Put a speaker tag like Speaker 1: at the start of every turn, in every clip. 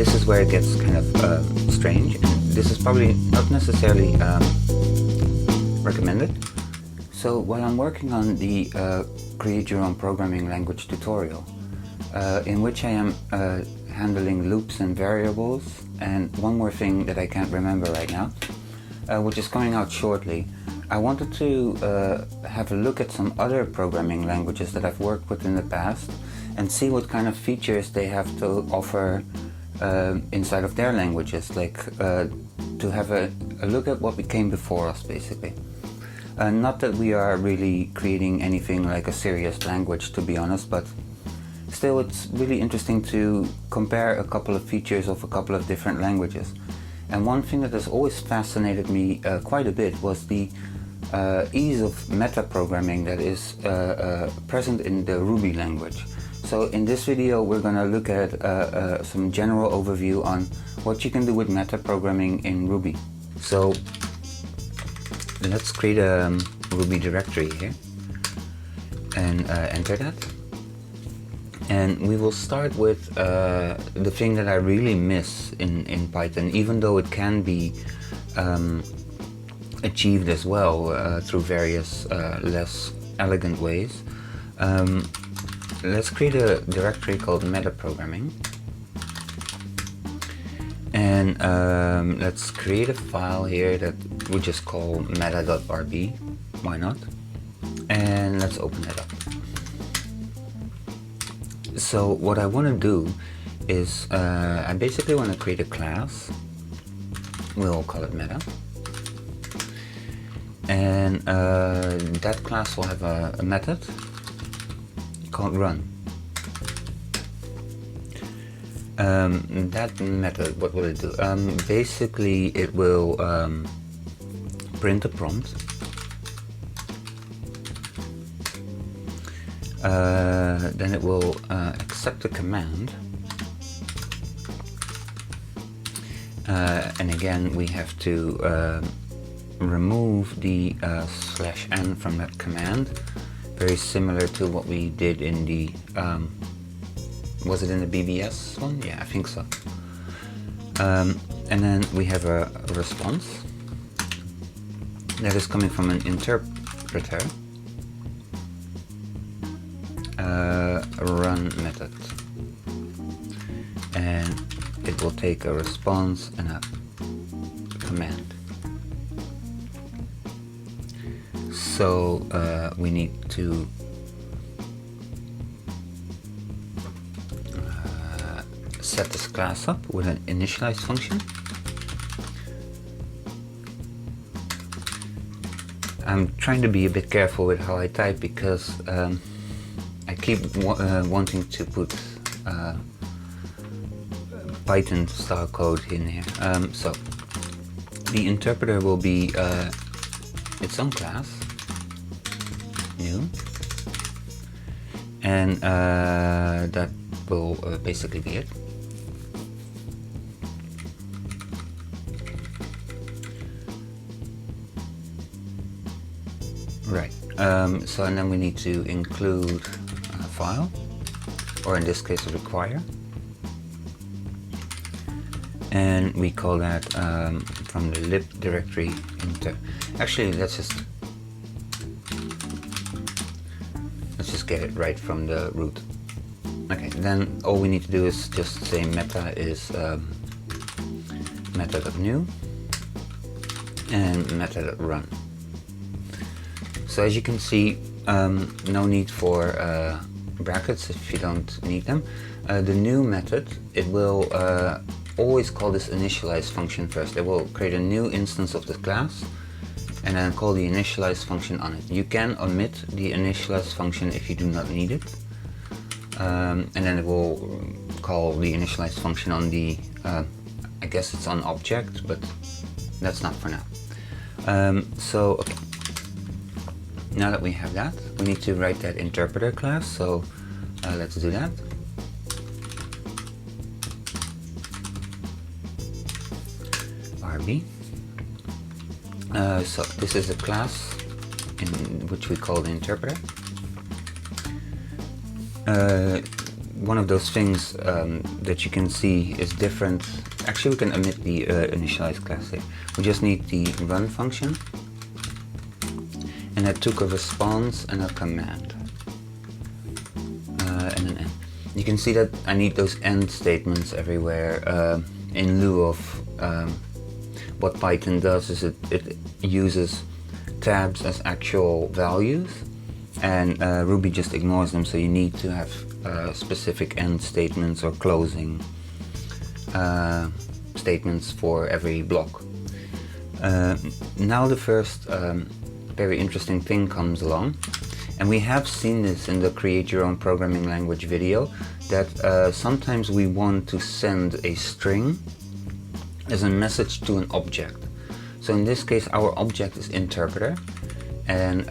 Speaker 1: this is where it gets kind of strange. And this is probably not necessarily recommended. So while I'm working on the Create Your Own Programming Language tutorial, in which I am handling loops and variables, and one more thing that I can't remember right now, which is coming out shortly, I wanted to have a look at some other programming languages that I've worked with in the past and see what kind of features they have to offer inside of their languages, like to have a look at what came before us, basically. Not that we are really creating anything like a serious language, to be honest, but still it's really interesting to compare a couple of features of a couple of different languages. And one thing that has always fascinated me quite a bit was the ease of metaprogramming that is present in the Ruby language. So in this video we're going to look at some general overview on what you can do with metaprogramming in Ruby. So let's create a Ruby directory here and enter that. And we will start with the thing that I really miss in Python, even though it can be achieved as well through various less elegant ways. Let's create a directory called metaprogramming. And let's create a file here that we just call meta.rb, why not? And let's open it up. So what I want to do is I basically want to create a class. We'll call it meta. And that class will have a method called run. That method, what will it do? Basically it will print a prompt. Then it will accept a command, and again we have to remove the /n from that command, very similar to what we did in the was it in the BBS one? Yeah, I think so. And then we have a response that is coming from an interpreter, run method, and it will take a response and a command. So we need to set this class up with an initialize function. I'm trying to be a bit careful with how I type because I keep wanting to put Python style code in here. So the interpreter will be its own class, new, and that will basically be it. Right, so and then we need to include a file, or in this case a require, and we call that from the lib directory into, actually let's just get it right from the root. Okay, then all we need to do is just say meta is meta.new and meta.run. So as you can see, no need for brackets if you don't need them. The new method, it will always call this initialize function first. It will create a new instance of the class and then call the initialize function on it. You can omit the initialize function if you do not need it. And then it will call the initialize function on the, I guess it's on object, but that's not for now. So, okay. Now that we have that, we need to write that interpreter class, so let's do that. RB. So this is a class in which we call the interpreter. one of those things that you can see is different. Actually, we can omit the initialize class here. We just need the run function, and that took a response and a command and an end. You can see that I need those end statements everywhere in lieu of what Python does is it uses tabs as actual values, and Ruby just ignores them, so you need to have specific end statements or closing statements for every block. Now the first very interesting thing comes along, and we have seen this in the Create Your Own Programming Language video, that sometimes we want to send a string as a message to an object. So in this case our object is interpreter, and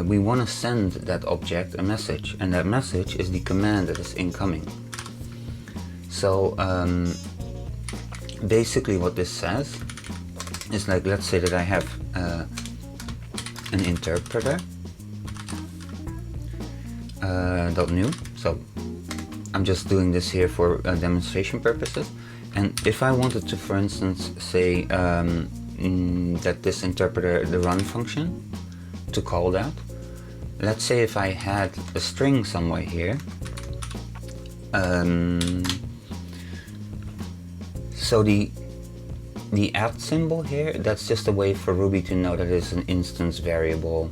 Speaker 1: we want to send that object a message, and that message is the command that is incoming. So basically what this says is, like, let's say that I have an interpreter .new, so I'm just doing this here for demonstration purposes, and if I wanted to, for instance, say that this interpreter, the run function, to call that, let's say if I had a string somewhere here, so the @ symbol here, that's just a way for Ruby to know that it's an instance variable,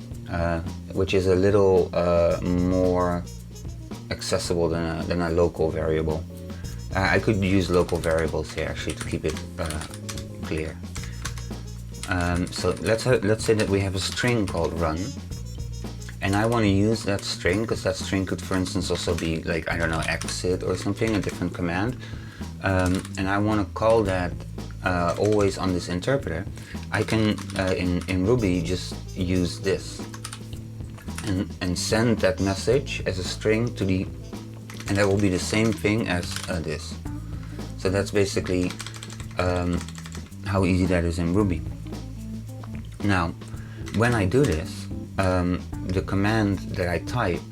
Speaker 1: which is a little more accessible than a local variable. I could use local variables here actually to keep it clear. So let's say that we have a string called run, and I want to use that string, because that string could, for instance, also be like, I don't know, exit or something, a different command, and I want to call that always on this interpreter. I can in Ruby just use this and send that message as a string to the, and that will be the same thing as this. So that's basically how easy that is in Ruby. Now, when I do this, the command that I type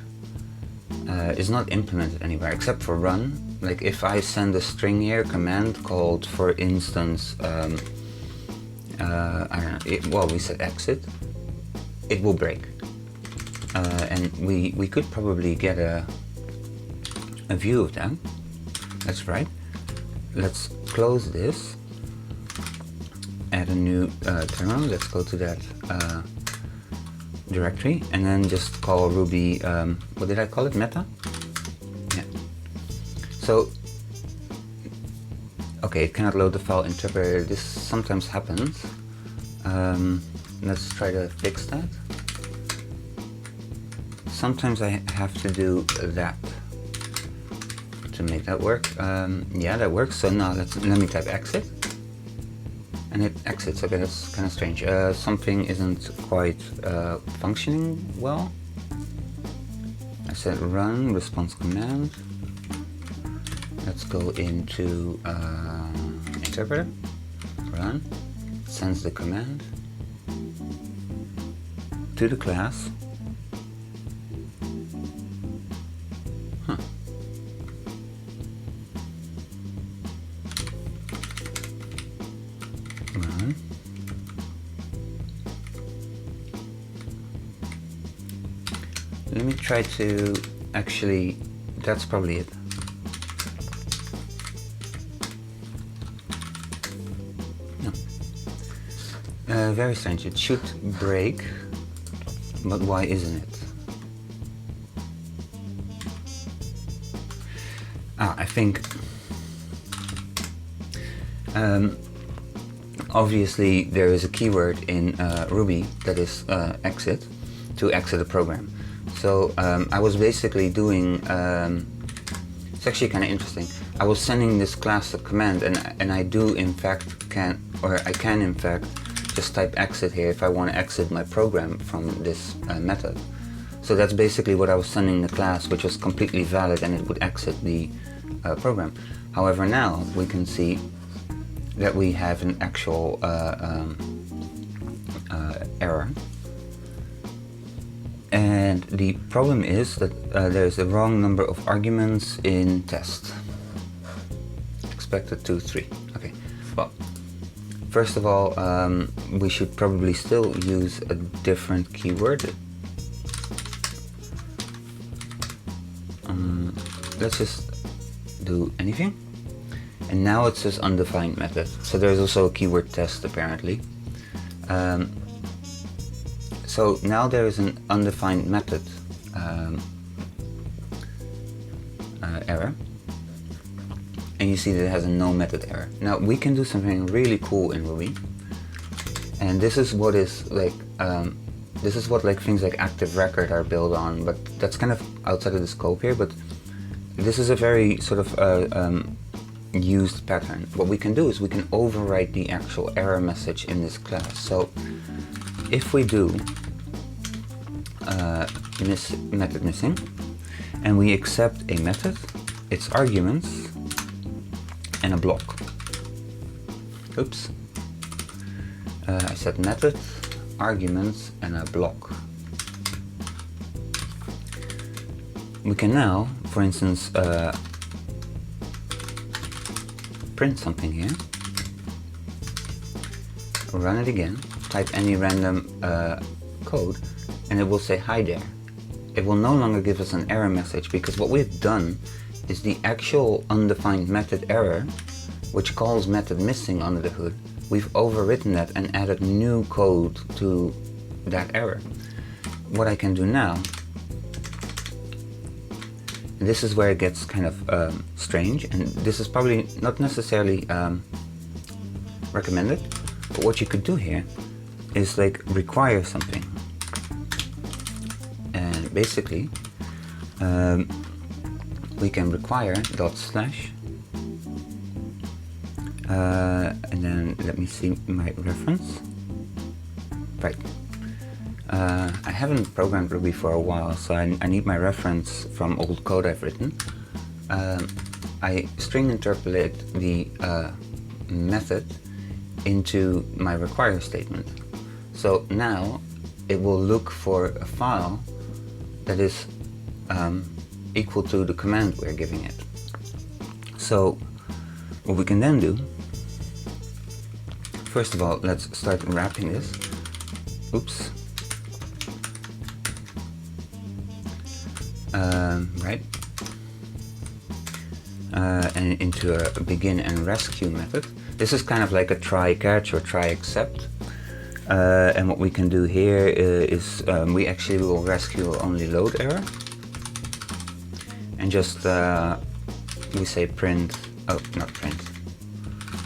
Speaker 1: is not implemented anywhere except for run. Like if I send a string here, command called, for instance, I don't know, well, we said exit, it will break. And we could probably get a view of that. That's right. Let's close this, add a new terminal, let's go to that directory, and then just call Ruby, what did I call it, meta? Yeah. So, okay, it cannot load the file interpreter. This sometimes happens. Let's try to fix that. Sometimes I have to do that to make that work. Yeah, that works. So now let me type exit, and it exits. Okay, that's kind of strange. Something isn't quite functioning well. I said run response command. Let's go into interpreter. Run sends the command to the class. Run. Let me try to actually, that's probably it. No. Very strange, it should break, but why isn't it? I think obviously there is a keyword in Ruby that is exit, to exit a program. So I was basically doing, it's actually kind of interesting. I was sending this class a command, and I do in fact I can in fact just type exit here if I want to exit my program from this method. So that's basically what I was sending the class, which was completely valid, and it would exit the program. However, now we can see that we have an actual error, and And the problem is that there's the wrong number of arguments in test. Expected 2, 3. Okay, well, first of all, we should probably still use a different keyword. Let's just do anything. And now it says undefined method. So there's also a keyword test apparently. So now there is an undefined method error. And you see that it has a no method error. Now we can do something really cool in Ruby. And this is what is like, this is what like things like active record are built on, but that's kind of outside of the scope here, but this is a very sort of used pattern. What we can do is we can overwrite the actual error message in this class. So if we do method missing and we accept a method, its arguments and a block. Oops. I said method, arguments and a block. We can now, for instance, print something here, run it again, type any random code, and it will say hi there. It will no longer give us an error message, because what we've done is the actual undefined method error, which calls method missing under the hood, we've overwritten that and added new code to that error. What I can do now, this is where it gets kind of strange, and this is probably not necessarily recommended, but what you could do here is like require something. And basically we can require dot slash and then let me see my reference. Right. I haven't programmed Ruby for a while, so I need my reference from old code I've written. I string interpolate the method into my require statement. So now it will look for a file that is equal to the command we're giving it. So what we can then do, first of all, let's start wrapping this. Oops. Right. And into a begin and rescue method. This is kind of like a try catch or try except. And what we can do here is we actually will rescue only load error. And just we say print, oh, not print,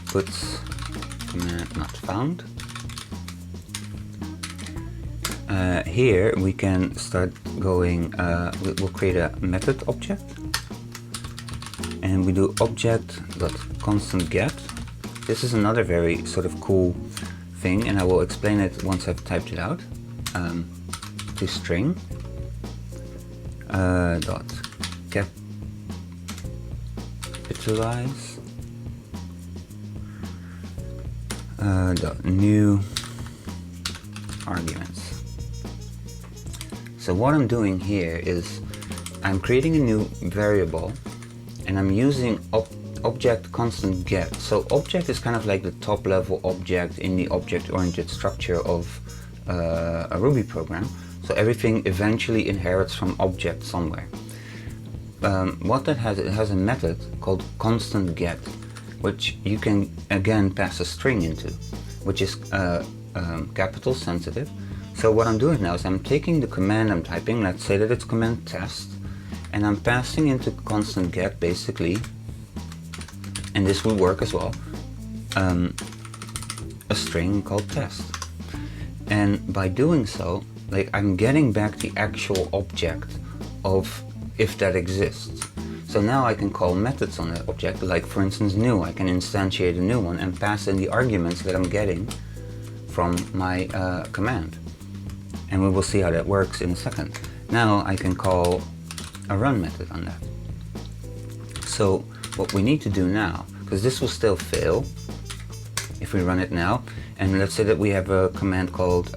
Speaker 1: puts command not found. Here we can start going, we'll create a method object, and we do object.constantGet. This is another very sort of cool thing, and I will explain it once I've typed it out. To string dot capitalize dot new arguments. So what I'm doing here is I'm creating a new variable and I'm using object constant get. So object is kind of like the top level object in the object-oriented structure of a Ruby program. So everything eventually inherits from object somewhere. What that has, it has a method called constant get, which you can again pass a string into, which is capital sensitive. So what I'm doing now is I'm taking the command I'm typing, let's say that it's command test, and I'm passing into constant get basically, and this will work as well, a string called test. And by doing so, like, I'm getting back the actual object of if that exists. So now I can call methods on that object, like for instance new. I can instantiate a new one and pass in the arguments that I'm getting from my command. And we will see how that works in a second. Now I can call a run method on that. So what we need to do now, because this will still fail if we run it now, and let's say that we have a command called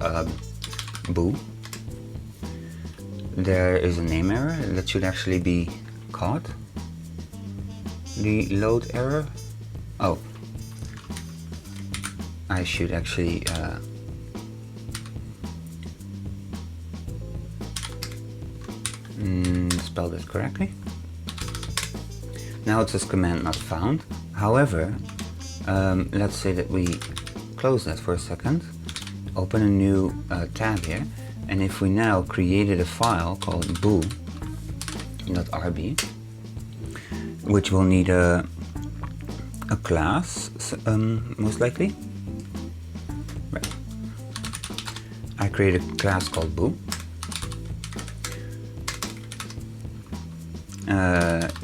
Speaker 1: boo. there is a name error that should actually be caught. The load error. Oh, I should actually spell this correctly. Now it says command not found. However, let's say that we close that for a second, open a new tab here, and if we now created a file called boo.rb, which will need a class, most likely. Right. I created a class called boo.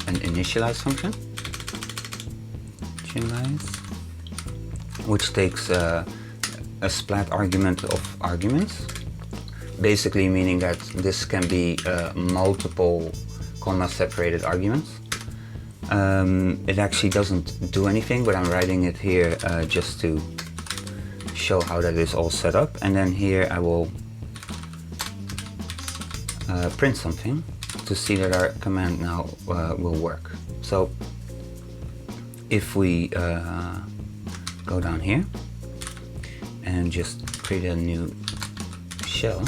Speaker 1: An initialize function, which takes a splat argument of arguments, basically meaning that this can be multiple comma separated arguments. It actually doesn't do anything, but I'm writing it here just to show how that is all set up. And then here I will print something to see that our command now will work. So if we go down here and just create a new shell,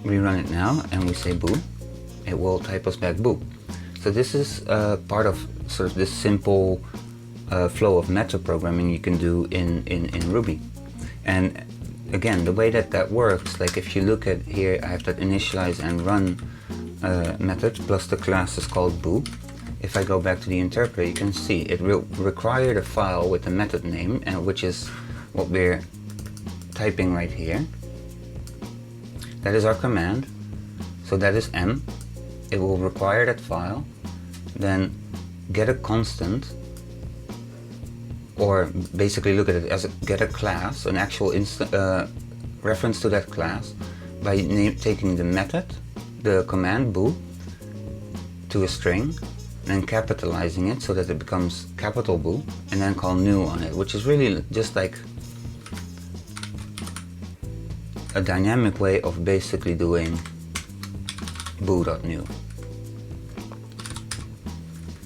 Speaker 1: we run it now and we say boo, it will type us back boo. So this is part of sort of this simple flow of meta programming you can do in Ruby. And again, the way that works, like if you look at here, I have that initialize and run method plus the class is called boo. If I go back to the interpreter, you can see it will require the file with the method name, and which is what we're typing right here. That is our command. So that is m. It will require that file, then get a constant, or basically look at it as get a class, an actual reference to that class, by taking the method, the command boo, to a string, and capitalizing it so that it becomes capital boo, and then call new on it, which is really just like a dynamic way of basically doing boo.new.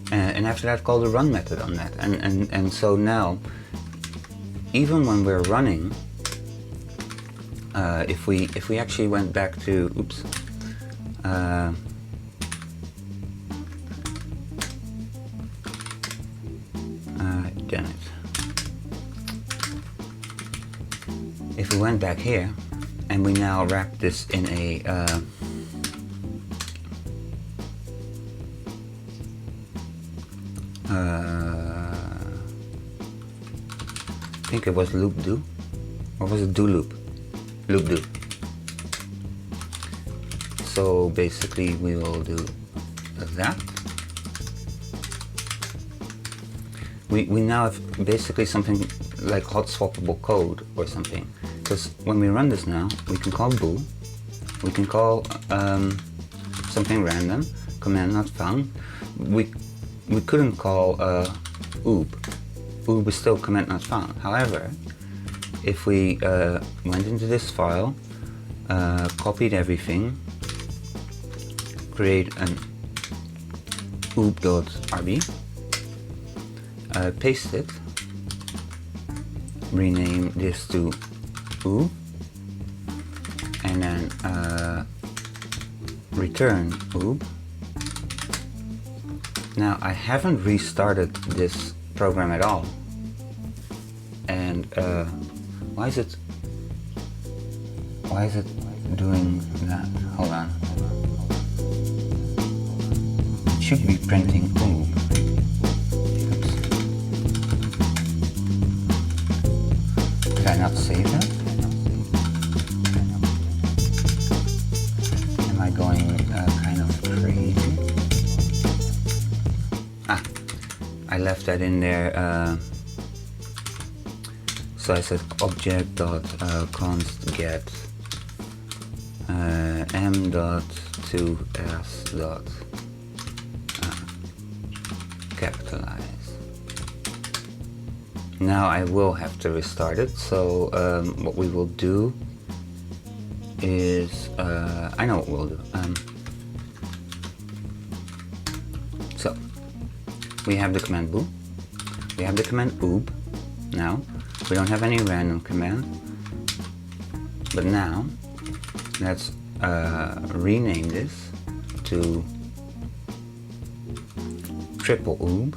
Speaker 1: And after that, call the run method on that. And so now, even when we're running, if we actually went back to, oops, damn it. If we went back here, and we now wrap this in a I think it was loop do, or was it do loop? Loop do. So basically we will do that. We now have basically something like hot swappable code or something, because when we run this now, we can call boo, we can call something random, command not found. We couldn't call oob. Oob is still command not found. However, if we went into this file, copied everything, create an oob.rb, paste it, rename this to oob, and then return oob. Now I haven't restarted this program at all, and why is it doing that? Hold on. It should be printing oob. Oops. Did I not save that? Am I going kind of crazy? I left that in there, so I said object.const get m.2s. Capitalize. Now I will have to restart it, so what we will do is, I know what we'll do. So, we have the command bool, we have the command oob. Now, we don't have any random command, but now, let's rename this to triple oob.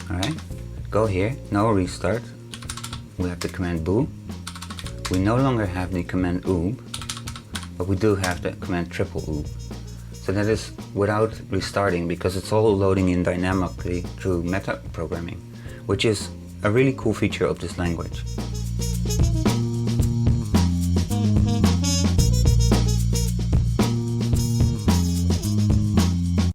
Speaker 1: Alright, go here, no restart. We have the command bool. We no longer have the command oob, but we do have the command triple oob. So that is without restarting, because it's all loading in dynamically through meta programming, which is a really cool feature of this language.